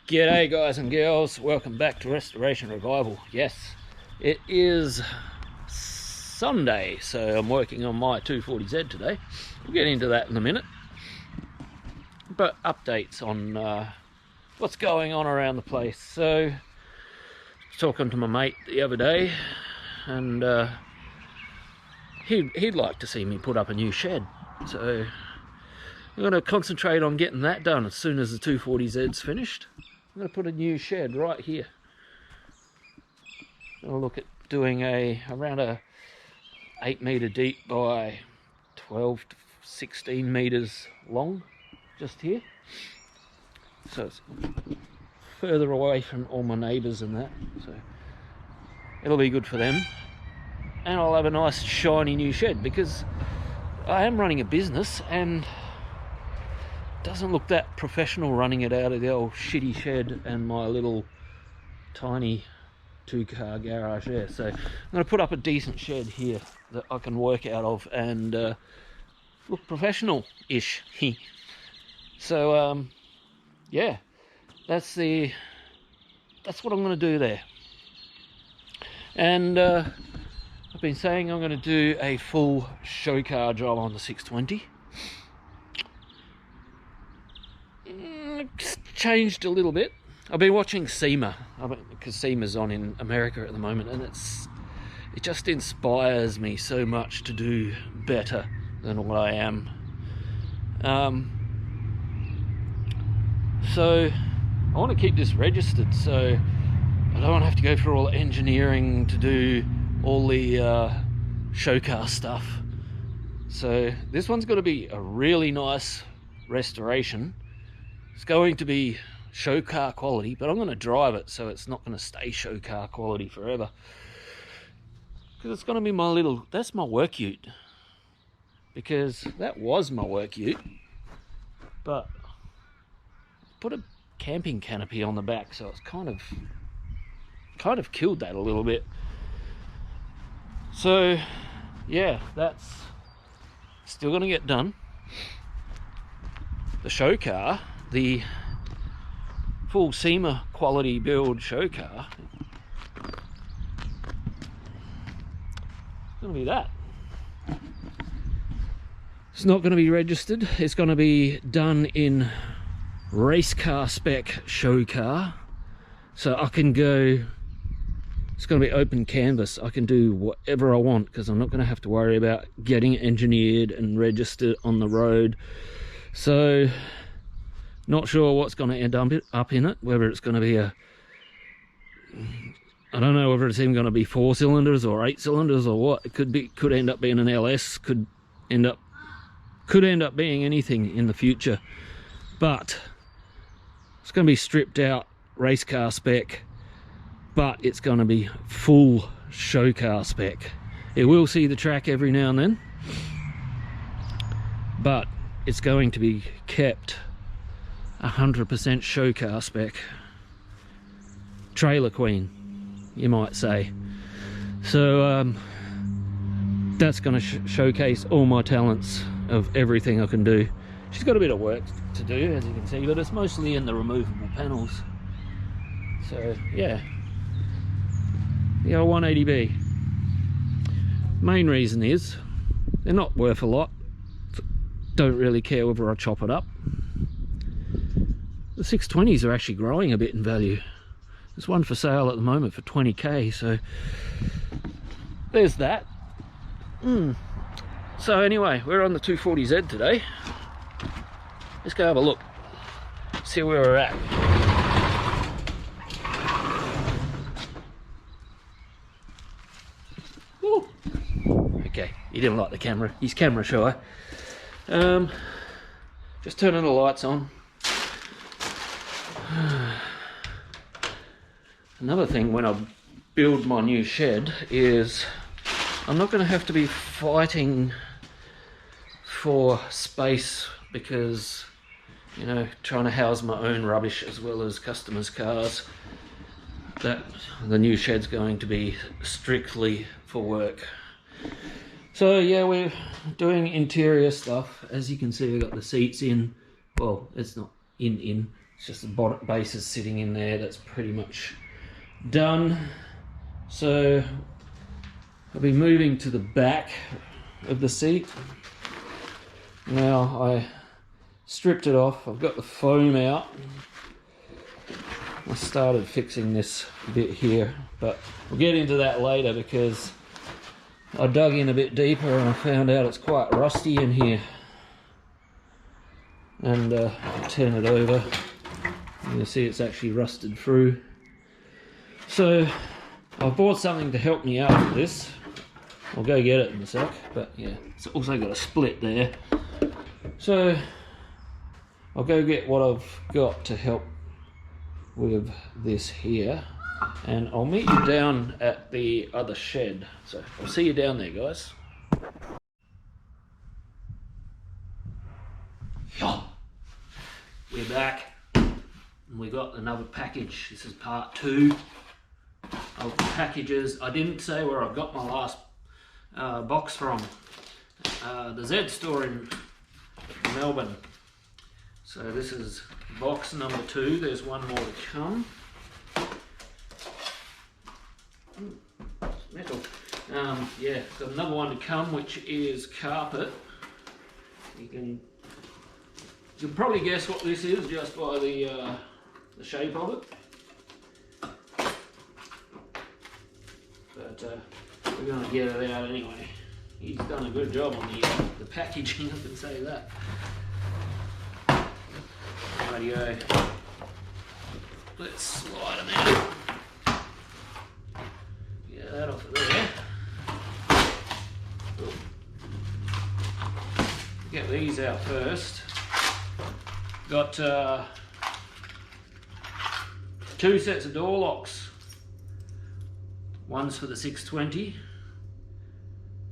G'day guys and girls, welcome back to Restoration Revival. Yes, it is Sunday, so I'm working on my 240Z today. We'll get into that in a minute. But updates on what's going on around the place. So, I was talking to my mate the other day, and he'd like to see me put up a new shed. So, I'm going to concentrate on getting that done as soon as the 240Z's finished. I'm going to put a new shed right here. I'll look at doing around a 8 metre deep by 12 to 16 metres long, just here. So it's further away from all my neighbours and that. So it'll be good for them. And I'll have a nice shiny new shed, because I am running a business and doesn't look that professional running it out of the old shitty shed and my little tiny 2-car garage there. So I'm going to put up a decent shed here that I can work out of and look professional-ish. So yeah, that's what I'm going to do there. And I've been saying I'm going to do a full show car job on the 620. It's changed a little bit. I've been watching SEMA, because SEMA's on in America at the moment, and it just inspires me so much to do better than what I am. So I want to keep this registered, so I don't want to have to go through all the engineering to do all the show car stuff. So this one's going to be a really nice restoration. It's going to be show car quality, but I'm going to drive it, so it's not going to stay show car quality forever. Because it's going to be that's my work ute. Because that was my work ute. But put a camping canopy on the back, so it's kind of killed that a little bit. So yeah, that's still going to get done. The show car, the full SEMA quality build show car, it's going to be that. It's not going to be registered. It's going to be done in race car spec show car, so I can go. It's going to be open canvas. I can do whatever I want, because I'm not going to have to worry about getting it engineered and registered on the road. So not sure what's going to end up in it, whether it's going to be I don't know whether it's even going to be 4 cylinders or 8 cylinders or what. It could end up being an LS, could end up being anything in the future. But it's going to be stripped out race car spec, but it's going to be full show car spec. It will see the track every now and then, but it's going to be kept 100% show car spec. Trailer queen, you might say. So that's going to showcase all my talents of everything I can do. She's got a bit of work to do, as you can see, but it's mostly in the removable panels. So yeah, the old 180B. Main reason is they're not worth a lot. Don't really care whether I chop it up. The 620s are actually growing a bit in value. There's one for sale at the moment for 20k, so there's that. So anyway, we're on the 240Z today. Let's go have a look, see where we're at. Woo. Okay, he didn't like the camera. He's camera shy. Just turning the lights on. Another thing when I build my new shed is I'm not going to have to be fighting for space, because, you know, trying to house my own rubbish as well as customers' cars. That the new shed's going to be strictly for work. So yeah, we're doing interior stuff. As you can see, we've got the seats in. Well, it's not in, It's just the bottom base is sitting in there. That's pretty much done. So I'll be moving to the back of the seat. Now I stripped it off. I've got the foam out. I started fixing this bit here, but we'll get into that later because I dug in a bit deeper and I found out it's quite rusty in here. And I'll turn it over. You'll see it's actually rusted through. So I've bought something to help me out with this. I'll go get it in a sec, but yeah, it's also got a split there. So I'll go get what I've got to help with this here, and I'll meet you down at the other shed. So I'll see you down there, guys. We're back, and we got another package. This is part 2 of the packages. I didn't say where I got my last box from. The Z store in Melbourne. So this is box number 2. There's one more to come. Metal. Yeah, got another one to come, which is carpet. You can probably guess what this is just by the shape of it. But we're going to get it out anyway. He's done a good job on the packaging, I can say that. Rightio. Let's slide them out. Get that off of there. Ooh. Get these out first. Got 2 sets of door locks. One's for the 620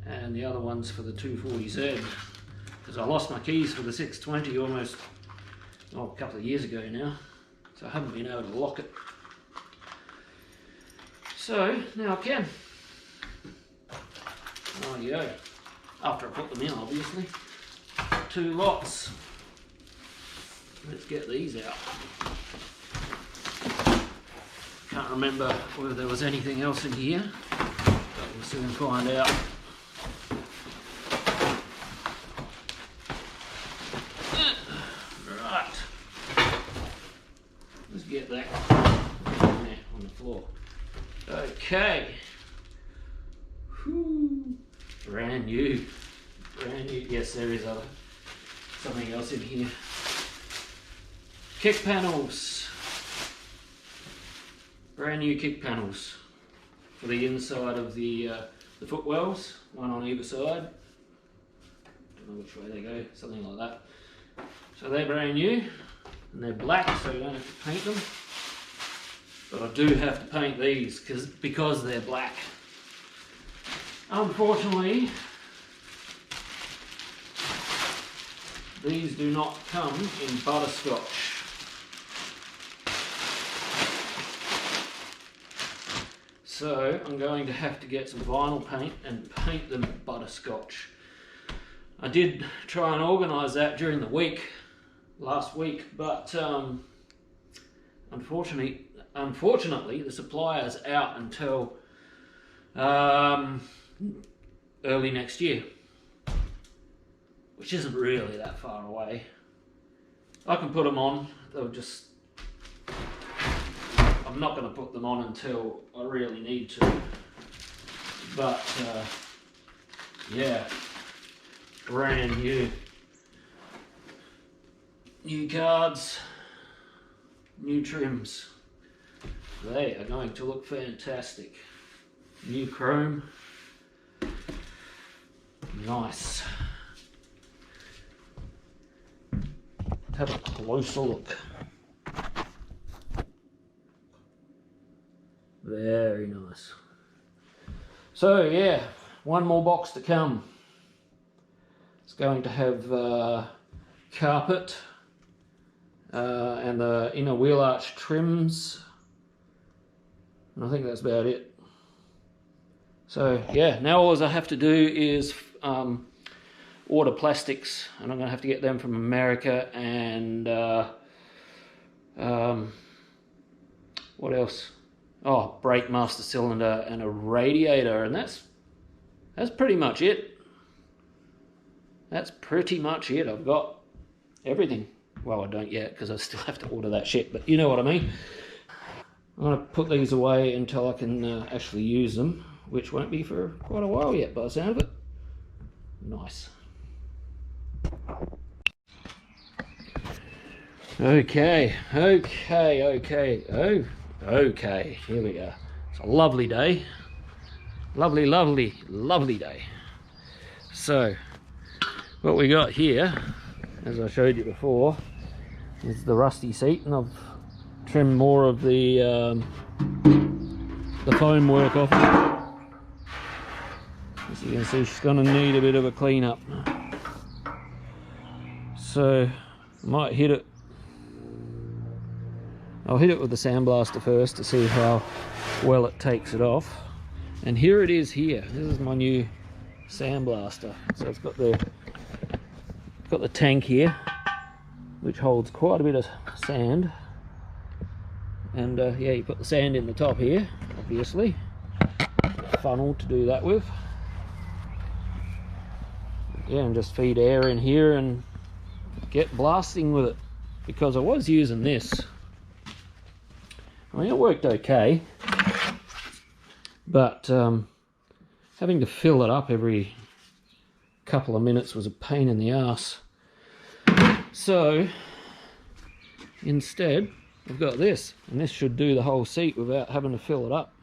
and the other one's for the 240Z, because I lost my keys for the 620 almost a couple of years ago now, so I haven't been able to lock it. So now I can. There you go. After I put them in, obviously. 2 lots. Let's get these out. Can't remember whether there was anything else in here, but we'll soon find out. Right. Let's get that there on the floor. Okay. Whew. Brand new. Brand new. Yes, there is something else in here. Kick panels. Brand new kick panels for the inside of the footwells, one on either side. Don't know which way they go, something like that. So they're brand new and they're black, so you don't have to paint them. But I do have to paint these because they're black. Unfortunately, these do not come in butterscotch. So I'm going to have to get some vinyl paint and paint them butterscotch. I did try and organise that during the week, last week, but unfortunately the supplier's out until early next year, which isn't really that far away. I can put them on, they'll just... I'm not going to put them on until I really need to, but yeah, brand new. New cards, new trims. They are going to look fantastic. New chrome. Nice. Have a closer look. Very nice. So yeah, one more box to come. It's going to have carpet and the inner wheel arch trims, and I think that's about it. So yeah, now all I have to do is order plastics, and I'm going to have to get them from America, and What else? Oh, brake master cylinder and a radiator, and that's pretty much it. That's pretty much it. I've got everything. Well, I don't yet because I still have to order that shit, but you know what I mean. I'm going to put these away until I can actually use them, which won't be for quite a while yet by the sound of it. Nice. Okay. Oh, okay. Here we go. It's a lovely day. Lovely day. So, what we got here, as I showed you before, is the rusty seat, and I've trimmed more of the foam work off it. As you can see, she's going to need a bit of a clean up. So, I might hit it. I'll hit it with the sandblaster first to see how well it takes it off. And here it is here. This is my new sandblaster. So it's got the tank here, which holds quite a bit of sand. And yeah, you put the sand in the top here, obviously. Funnel to do that with. Yeah, and just feed air in here and get blasting with it. Because I was using this. I mean, it worked okay, but having to fill it up every couple of minutes was a pain in the ass. So instead, I've got this, and this should do the whole seat without having to fill it up.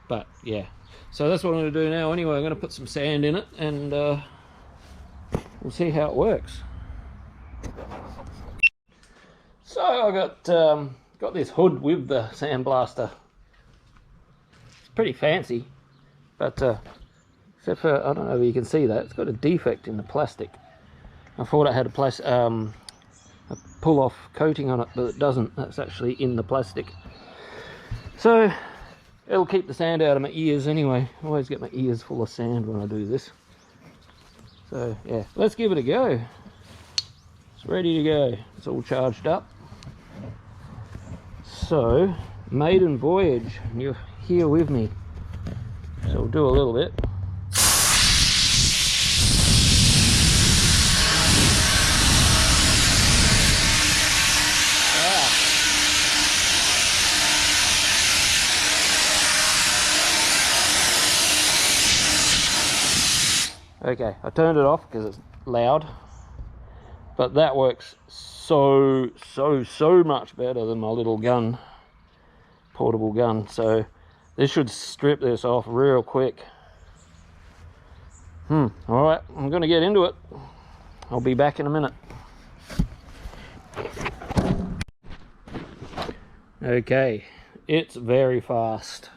But yeah, so that's what I'm going to do now. Anyway, I'm going to put some sand in it, and we'll see how it works. So I got this hood with the sandblaster. It's pretty fancy, but except for, I don't know if you can see that, it's got a defect in the plastic. I thought it had a pull-off coating on it, but it doesn't. That's actually in the plastic. So it'll keep the sand out of my ears anyway. I always get my ears full of sand when I do this. So yeah, let's give it a go. It's ready to go. It's all charged up. So, maiden voyage, and you're here with me. So we'll do a little bit. Okay, I turned it off because it's loud, but that works so much better than my little gun, portable gun. So this should strip this off real quick. All right, I'm gonna get into it. I'll be back in a minute. Okay, it's very fast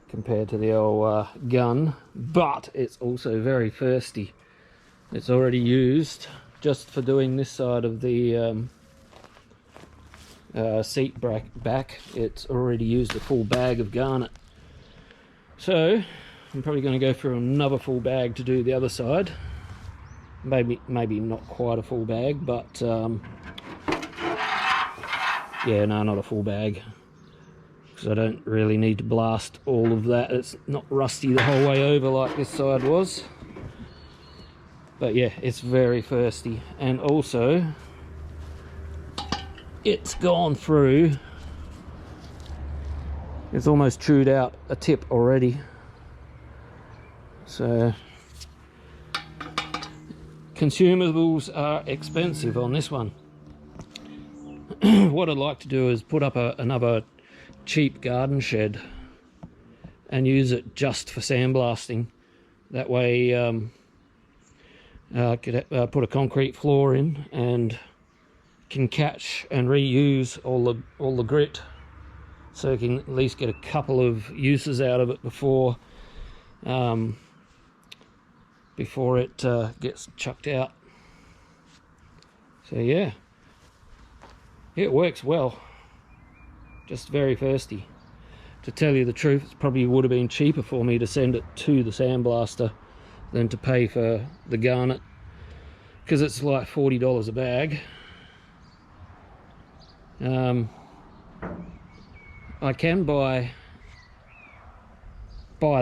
compared to the old gun, but it's also very thirsty. It's already used, just for doing this side of the seat back, it's already used a full bag of garnet. So I'm probably going to go for another full bag to do the other side. Maybe not quite a full bag, but yeah, no, not a full bag, because I don't really need to blast all of that. It's not rusty the whole way over like this side was. But yeah, it's very thirsty, and also it's gone through, it's almost chewed out a tip already. So consumables are expensive on this one. What I'd like to do is put up another cheap garden shed and use it just for sandblasting. That way could put a concrete floor in and can catch and reuse all the grit, so you can at least get a couple of uses out of it before it gets chucked out. So yeah, it works well, just very thirsty. To tell you the truth, it probably would have been cheaper for me to send it to the sandblaster than to pay for the garnet, because it's like $40 a bag. I can buy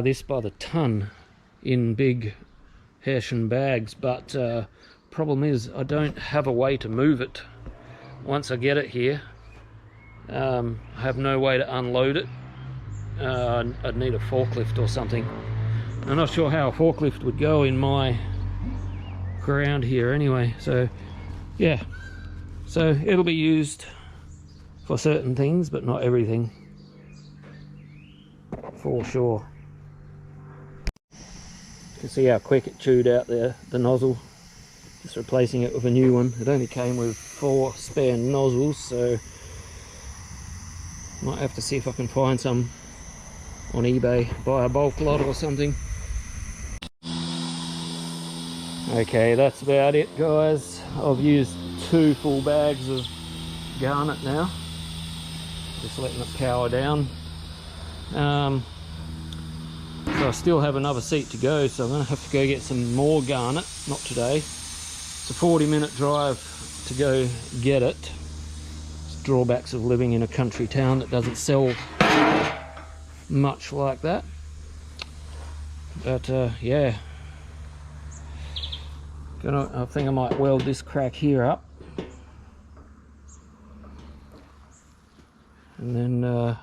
this by the ton in big Hessian bags, but problem is I don't have a way to move it once I get it here. I have no way to unload it. I'd need a forklift or something. I'm not sure how a forklift would go in my ground here anyway, so yeah, so it'll be used for certain things but not everything, for sure. You can see how quick it chewed out the nozzle, just replacing it with a new one. It only came with 4 spare nozzles, so might have to see if I can find some on eBay, buy a bulk lot or something. Okay, that's about it, guys. I've used 2 full bags of garnet now, just letting it power down. So I still have another seat to go, so I'm gonna have to go get some more garnet. Not today. It's a 40-minute drive to go get it. It's drawbacks of living in a country town that doesn't sell much like that. But yeah, I think I might weld this crack here up, and then I'll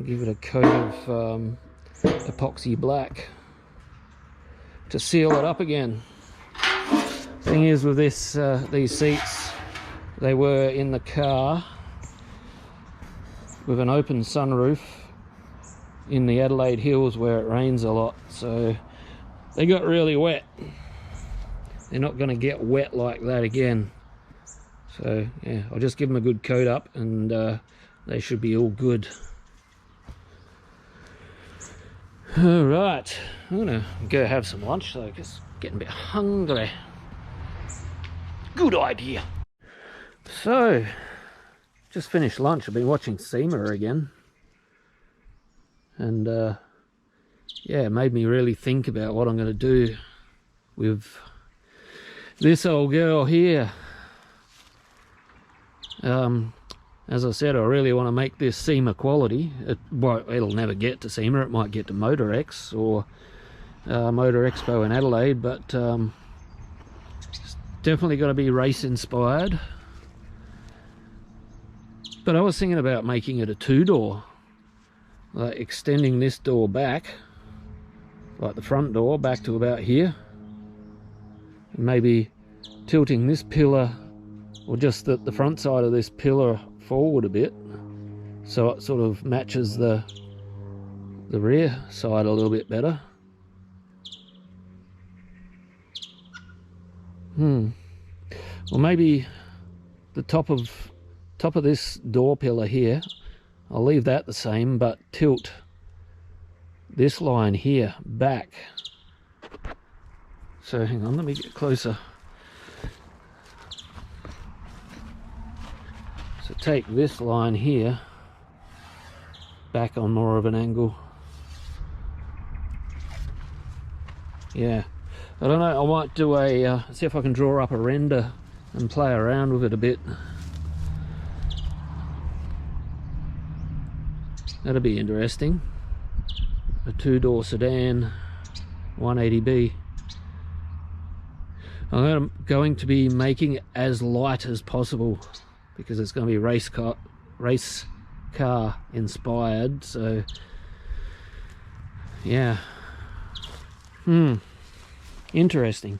give it a coat of epoxy black to seal it up again. Thing is with this, these seats, they were in the car with an open sunroof in the Adelaide Hills where it rains a lot, so they got really wet. They're not going to get wet like that again. So yeah, I'll just give them a good coat up and they should be all good. Alright, I'm gonna go have some lunch, so I'm just getting a bit hungry. Good idea. So, just finished lunch. I've been watching SEMA again. And yeah, it made me really think about what I'm going to do with this old girl here. As I said, I really want to make this SEMA quality. It'll never get to SEMA. It might get to Motor X or Motor Expo in Adelaide, but it's definitely got to be race inspired. But I was thinking about making it a 2-door, like extending this door back, like the front door back to about here, and maybe tilting this pillar, or just the front side of this pillar forward a bit, so it sort of matches the rear side a little bit better. Well, maybe the top of this door pillar here, I'll leave that the same, but tilt this line here back. So hang on, let me get closer. So take this line here back on more of an angle. Yeah, I don't know, I might do a see if I can draw up a render and play around with it a bit. That'll be interesting. A 2-door sedan, 180B. I'm going to be making it as light as possible because it's going to be race car inspired. So yeah, interesting.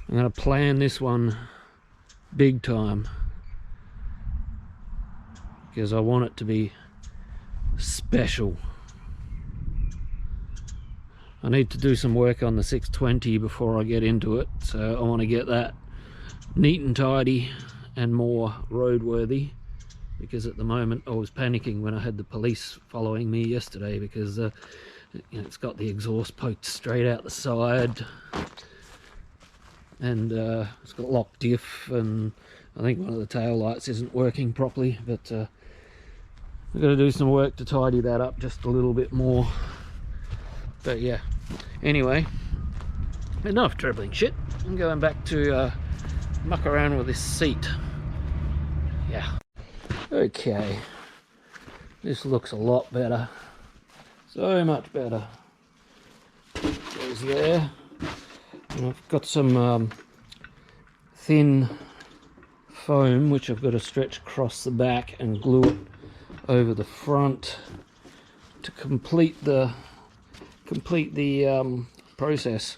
I'm going to plan this one big time because I want it to be special. I need to do some work on the 620 before I get into it, so I want to get that neat and tidy and more roadworthy, because at the moment I was panicking when I had the police following me yesterday, because you know, it's got the exhaust poked straight out the side, and it's got locked diff, and I think one of the tail lights isn't working properly, but I've got to do some work to tidy that up just a little bit more. But yeah, anyway, enough dribbling shit. I'm going back to muck around with this seat. Yeah. Okay, this looks a lot better, so much better. Goes there, and I've got some thin foam which I've got to stretch across the back and glue it over the front to complete the process.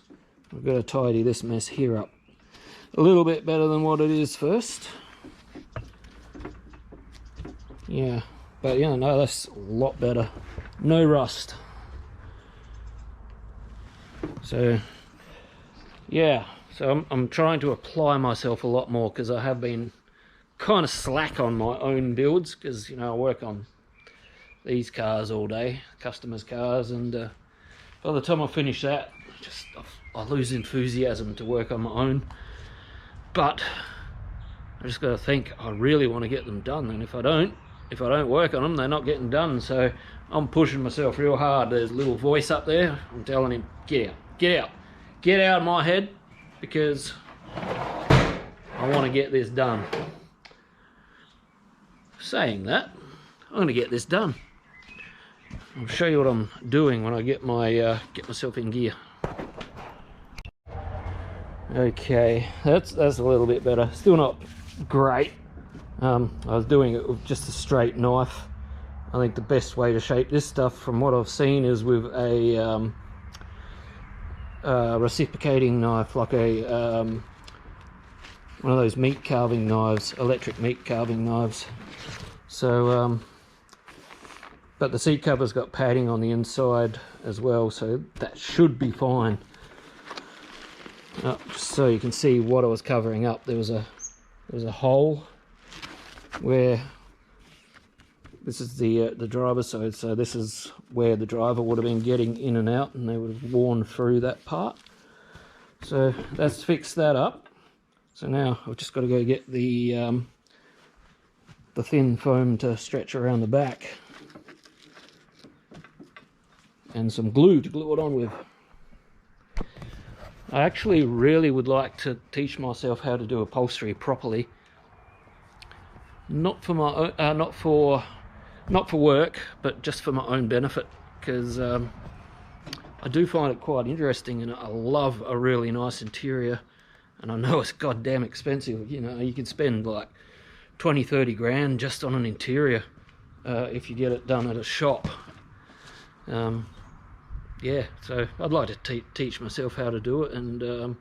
I've got to tidy this mess here up a little bit better than what it is first. Yeah, but yeah, no, that's a lot better. No rust. So yeah, so I'm trying to apply myself a lot more, because I have been kind of slack on my own builds, because, you know, I work on these cars all day, customers' cars, and by the time I finish that, I lose enthusiasm to work on my own. But I just got to think, I really want to get them done, and if I don't work on them, they're not getting done. So I'm pushing myself real hard. There's a little voice up there, I'm telling him, get out of my head, because I want to get this done. Saying that, I'm going to get this done. I'll show you what I'm doing when I get myself in gear. Okay, that's a little bit better. Still not great. I was doing it with just a straight knife. I think the best way to shape this stuff, from what I've seen, is with a reciprocating knife, like a one of those meat carving knives, electric meat carving knives. So but the seat cover's got padding on the inside as well, so that should be fine. Just so you can see what I was covering up, there was a hole where this is the driver's side, so this is where the driver would have been getting in and out, and they would have worn through that part. So that's fixed that up. So now I've just got to go get the thin foam to stretch around the back, and some glue to glue it on with. I actually really would like to teach myself how to do upholstery properly. Not for my not for work, but just for my own benefit, because I do find it quite interesting, and I love a really nice interior. And I know it's goddamn expensive. You know, you can spend like 20-30 grand just on an interior if you get it done at a shop. Yeah, so I'd like to teach myself how to do it, and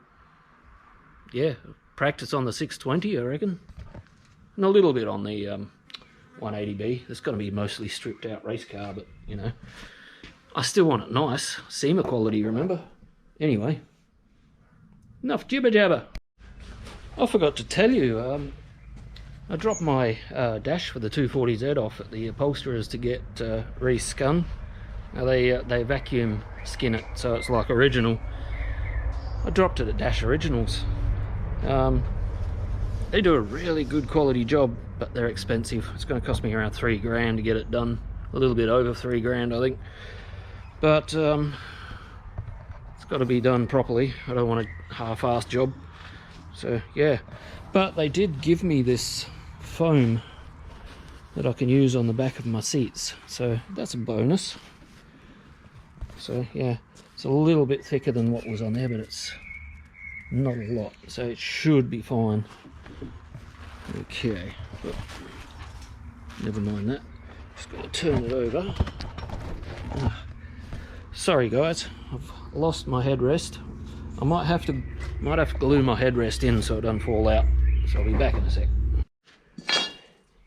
yeah, practice on the 620, I reckon, and a little bit on the 180B. It's going to be mostly stripped out race car, but you know, I still want it nice, SEMA quality, remember? Anyway, enough jibber jabber. I forgot to tell you, I dropped my dash for the 240Z off at the upholsterers to get re-scun. Now they vacuum skin it, so it's like original. I dropped it at Dash Originals. They do a really good quality job, but they're expensive. It's going to cost me around 3 grand to get it done. A little bit over 3 grand, I think. But it's got to be done properly. I don't want a half-assed job. So yeah, but they did give me this foam that I can use on the back of my seats, so that's a bonus. So yeah, it's a little bit thicker than what was on there, but it's not a lot, so it should be fine. Okay, but never mind that. Just got to turn it over. Sorry guys, I've lost my headrest. I might have to glue my headrest in so it doesn't fall out. So I'll be back in a sec.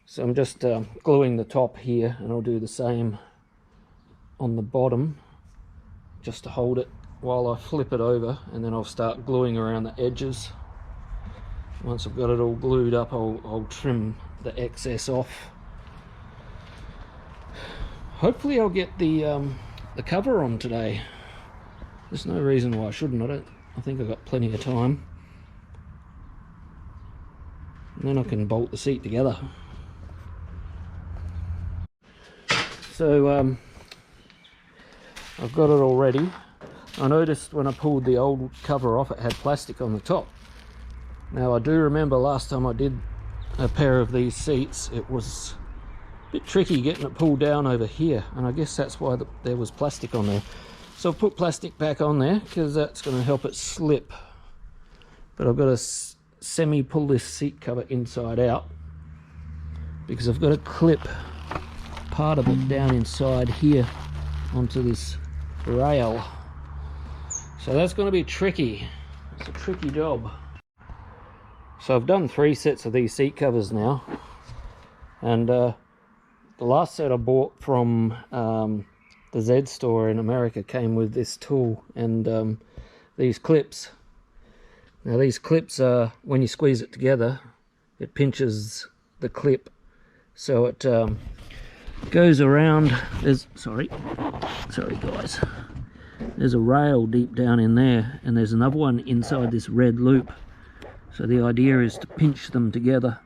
So I'm just gluing the top here, and I'll do the same on the bottom, just to hold it while I flip it over, and then I'll start gluing around the edges. Once I've got it all glued up, I'll trim the excess off. Hopefully I'll get the cover on today. There's no reason why I shouldn't. I think I've got plenty of time. And then I can bolt the seat together. So I've got it all ready. I noticed when I pulled the old cover off, it had plastic on the top. Now I do remember last time I did a pair of these seats, it was bit tricky getting it pulled down over here, and I guess that's why there was plastic on there. So I've put plastic back on there because that's going to help it slip. But I've got to semi pull this seat cover inside out because I've got to clip part of it down inside here onto this rail. So that's going to be tricky. It's a tricky job. So I've done 3 sets of these seat covers now, and the last set I bought from the Z store in America came with this tool and these clips. Now these clips are, when you squeeze it together, it pinches the clip, so it goes around. Sorry guys, there's a rail deep down in there, and there's another one inside this red loop. So the idea is to pinch them together,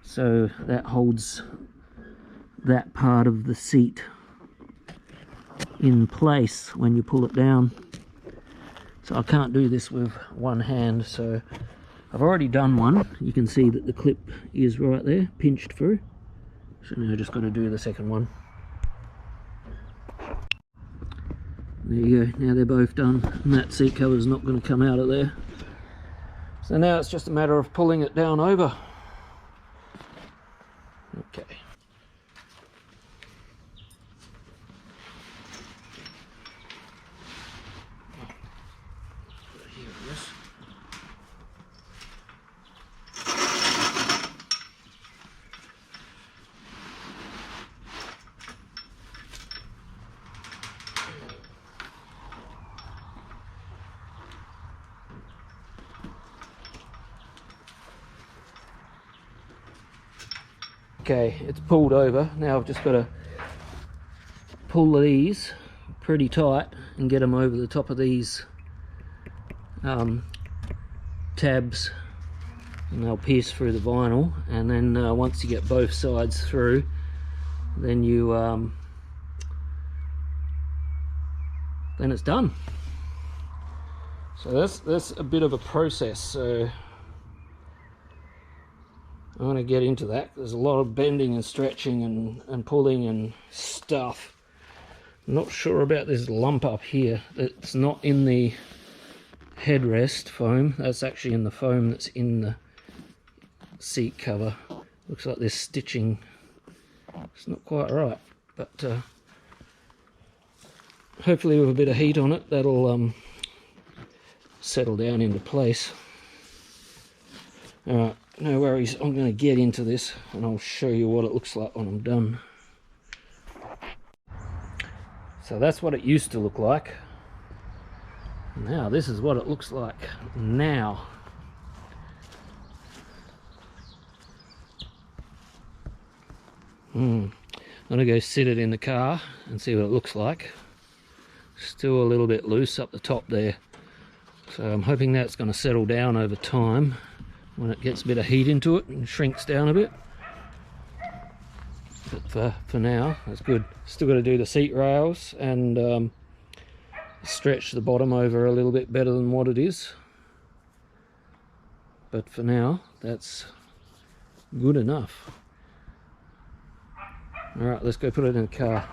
so that holds that part of the seat in place when you pull it down. So I can't do this with one hand, so I've already done one. You can see that the clip is right there, pinched through. So now I just got to do the second one. There you go, now they're both done, and that seat cover is not going to come out of there. So now it's just a matter of pulling it down over. Okay. Okay, it's pulled over. Now I've just got to pull these pretty tight and get them over the top of these tabs, and they'll pierce through the vinyl. And then once you get both sides through, then you then it's done. So that's a bit of a process. So I want to get into that. There's a lot of bending and stretching and pulling and stuff. I'm not sure about this lump up here. It's not in the headrest foam. That's actually in the foam that's in the seat cover. Looks like this stitching. It's not quite right, but hopefully with a bit of heat on it, that'll settle down into place. All right. No worries, I'm going to get into this and I'll show you what it looks like when I'm done. So that's what it used to look like. Now this is what it looks like now. I'm going to go sit it in the car and see what it looks like. Still a little bit loose up the top there. So I'm hoping that's going to settle down over time when it gets a bit of heat into it and shrinks down a bit. But for now, that's good. Still got to do the seat rails and stretch the bottom over a little bit better than what it is. But for now, that's good enough. Alright, let's go put it in the car.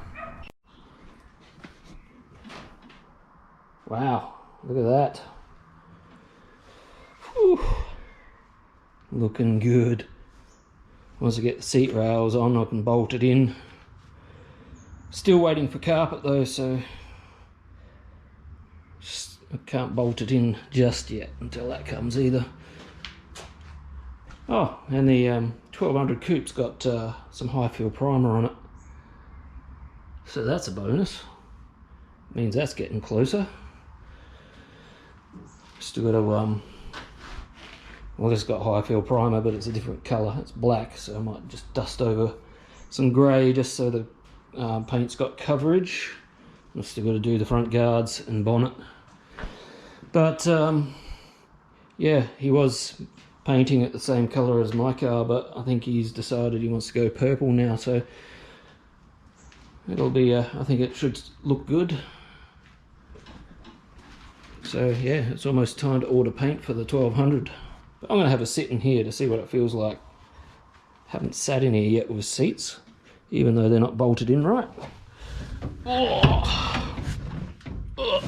Wow, look at that. Whew. Looking good. Once I get the seat rails on, I can bolt it in. Still waiting for carpet though, so I can't bolt it in just yet until that comes either. Oh, and the 1200 coupe's got some high fill primer on it, so that's a bonus. Means that's getting closer. Still got to well, it's got high fill primer, but it's a different colour. It's black, so I might just dust over some grey just so the paint's got coverage. I've still got to do the front guards and bonnet. But yeah, he was painting it the same colour as my car, but I think he's decided he wants to go purple now, so it'll be, I think it should look good. So yeah, it's almost time to order paint for the 1200. But I'm going to have a sit in here to see what it feels like. Haven't sat in here yet with seats. even though they're not bolted in right. Oh. Oh.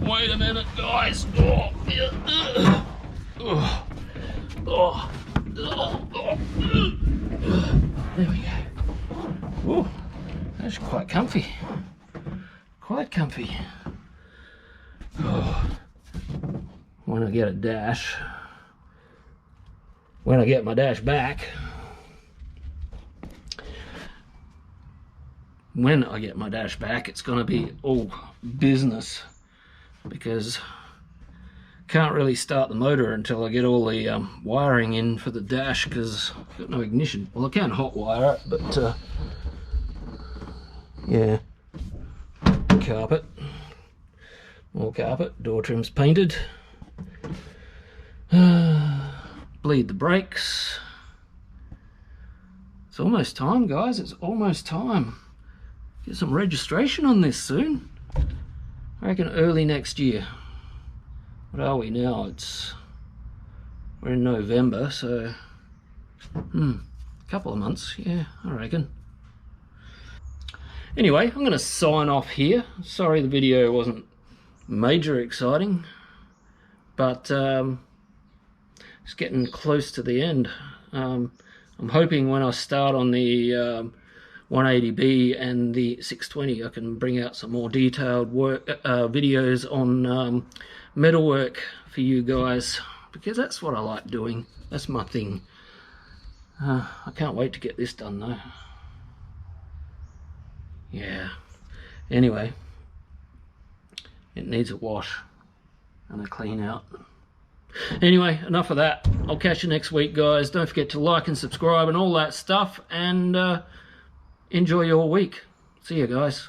Wait a minute, guys. Oh. Oh. Oh. Oh. There we go. Oh, that's quite comfy. Quite comfy. Oh. When I get a dash, when I get my dash back, it's going to be all business, because can't really start the motor until I get all the wiring in for the dash, because I've got no ignition. Well, I can hot wire it, but yeah. Carpet, more carpet, door trim's painted. Bleed the brakes. It's almost time, guys, it's almost time. Get some registration on this soon. I reckon early next year. What are we now? We're in November, so a couple of months, yeah, I reckon. Anyway, I'm going to sign off here. Sorry the video wasn't major exciting, but it's getting close to the end. I'm hoping when I start on the 180B and the 620, I can bring out some more detailed work videos on metalwork for you guys, because that's what I like doing. That's my thing. I can't wait to get this done though. Yeah. Anyway, it needs a wash and a clean out. Anyway, enough of that. I'll catch you next week, guys. Don't forget to like and subscribe and all that stuff, and enjoy your week. See you, guys.